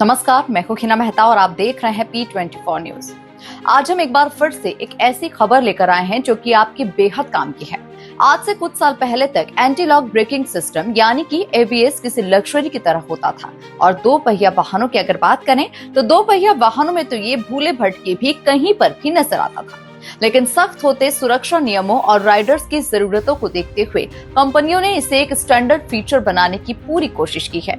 नमस्कार, मैं हूं हिना मेहता और आप देख रहे हैं P24 न्यूज। आज हम एक बार फिर से एक ऐसी खबर लेकर आए हैं जो कि आपकी बेहद काम की है। आज से कुछ साल पहले तक एंटी लॉक ब्रेकिंग सिस्टम यानी कि ABS किसी लग्जरी की तरह होता था और दो पहिया वाहनों की अगर बात करें तो दो पहिया वाहनों में तो ये भूले भटके भी कहीं पर भी नजर आता था। लेकिन सख्त होते सुरक्षा नियमों और राइडर्स की जरूरतों को देखते हुए कंपनियों ने इसे एक स्टैंडर्ड फीचर बनाने की पूरी कोशिश की है।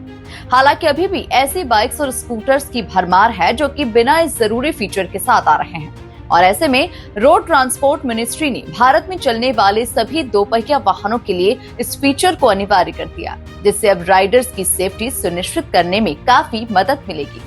हालांकि अभी भी ऐसी बाइक्स और स्कूटर्स की भरमार है जो कि बिना इस जरूरी फीचर के साथ आ रहे हैं और ऐसे में रोड ट्रांसपोर्ट मिनिस्ट्री ने भारत में चलने वाले सभी दोपहिया वाहनों के लिए इस फीचर को अनिवार्य कर दिया, जिससे अब राइडर्स की सेफ्टी सुनिश्चित करने में काफी मदद मिलेगी।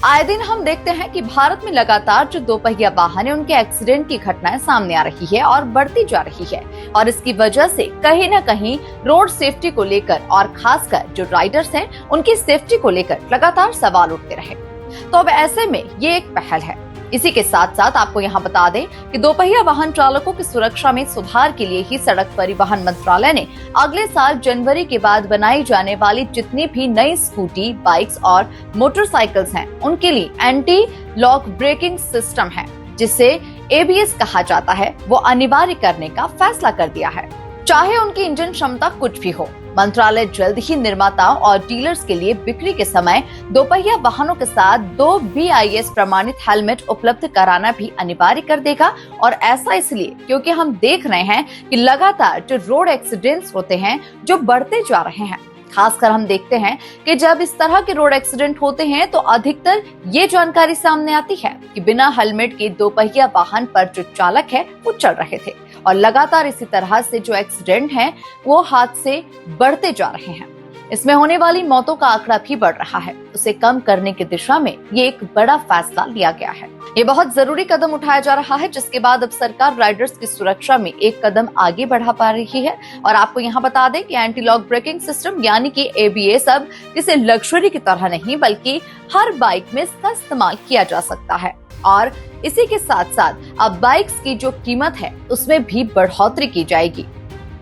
आए दिन हम देखते हैं कि भारत में लगातार जो दोपहिया वाहन है उनके एक्सीडेंट की घटनाएं सामने आ रही है और बढ़ती जा रही है और इसकी वजह से कहीं न कहीं रोड सेफ्टी को लेकर और खासकर जो राइडर्स हैं उनकी सेफ्टी को लेकर लगातार सवाल उठते रहे। तो अब ऐसे में ये एक पहल है। इसी के साथ साथ आपको यहाँ बता दें कि दोपहिया वाहन चालकों की सुरक्षा में सुधार के लिए ही सड़क परिवहन मंत्रालय ने अगले साल जनवरी के बाद बनाई जाने वाली जितनी भी नई स्कूटी, बाइक्स और मोटरसाइकिल्स हैं, उनके लिए एंटी लॉक ब्रेकिंग सिस्टम है, जिसे ABS कहा जाता है, वो अनिवार्य करने का फैसला कर दिया है। चाहे उनकी इंजन क्षमता कुछ भी हो, मंत्रालय जल्द ही निर्माताओं और डीलर्स के लिए बिक्री के समय दोपहिया वाहनों के साथ 2 BIS प्रमाणित हेलमेट उपलब्ध कराना भी अनिवार्य कर देगा। और ऐसा इसलिए क्योंकि हम देख रहे हैं कि लगातार जो रोड एक्सीडेंट्स होते हैं जो बढ़ते जा रहे हैं। खासकर हम देखते हैं कि जब इस तरह के रोड एक्सीडेंट होते हैं तो अधिकतर ये जानकारी सामने आती है कि बिना हेलमेट के दोपहिया वाहन पर जो चालक है वो चल रहे थे और लगातार इसी तरह से जो एक्सीडेंट हैं वो हादसे बढ़ते जा रहे हैं। इसमें होने वाली मौतों का आंकड़ा भी बढ़ रहा है। उसे कम करने की दिशा में ये एक बड़ा फैसला लिया गया है। ये बहुत जरूरी कदम उठाया जा रहा है, जिसके बाद अब सरकार राइडर्स की सुरक्षा में एक कदम आगे बढ़ा पा रही है। और आपको यहाँ बता दें कि एंटी लॉक ब्रेकिंग सिस्टम यानी कि ABS अब किसी लग्जरी की तरह नहीं बल्कि हर बाइक में इसका इस्तेमाल किया जा सकता है। और इसी के साथ साथ अब बाइक्स की जो कीमत है उसमें भी बढ़ोतरी की जाएगी।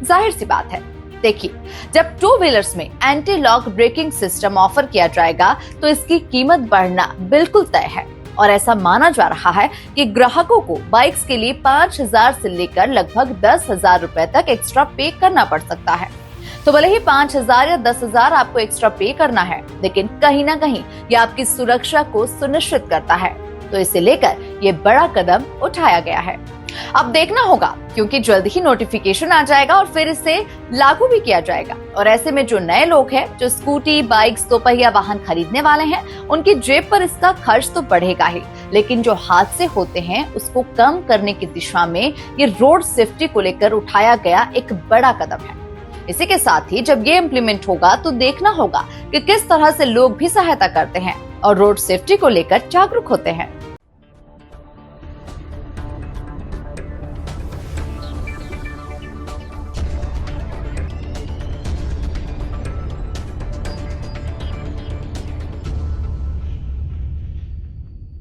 जाहिर सी बात है, देखिए, जब 2 व्हीलर्स में anti lock braking system offer किया जाएगा तो इसकी कीमत बढ़ना बिल्कुल तय है और ऐसा माना जा रहा है कि ग्राहकों को बाइक्स के लिए 5,000 से लेकर लगभग 10,000 रुपए तक एक्स्ट्रा पे करना पड़ सकता है। तो भले ही 5,000 या 10,000 आपको एक्स्ट्रा पे करना है, लेकिन कहीं ना कहीं ये आपकी सुरक्षा को सुनिश्चित करता है। तो इसे लेकर ये बड़ा कदम उठाया गया है। अब देखना होगा क्योंकि जल्द ही नोटिफिकेशन आ जाएगा और फिर इसे लागू भी किया जाएगा। और ऐसे में जो नए लोग हैं जो स्कूटी, बाइक्स, दोपहिया वाहन खरीदने वाले हैं, उनकी जेब पर इसका खर्च तो बढ़ेगा ही, लेकिन जो हादसे होते हैं उसको कम करने की दिशा में ये रोड सेफ्टी को लेकर उठाया गया एक बड़ा कदम है। इसी के साथ ही जब ये इम्प्लीमेंट होगा तो देखना होगा कि किस तरह से लोग भी सहायता करते हैं और रोड सेफ्टी को लेकर जागरूक होते हैं।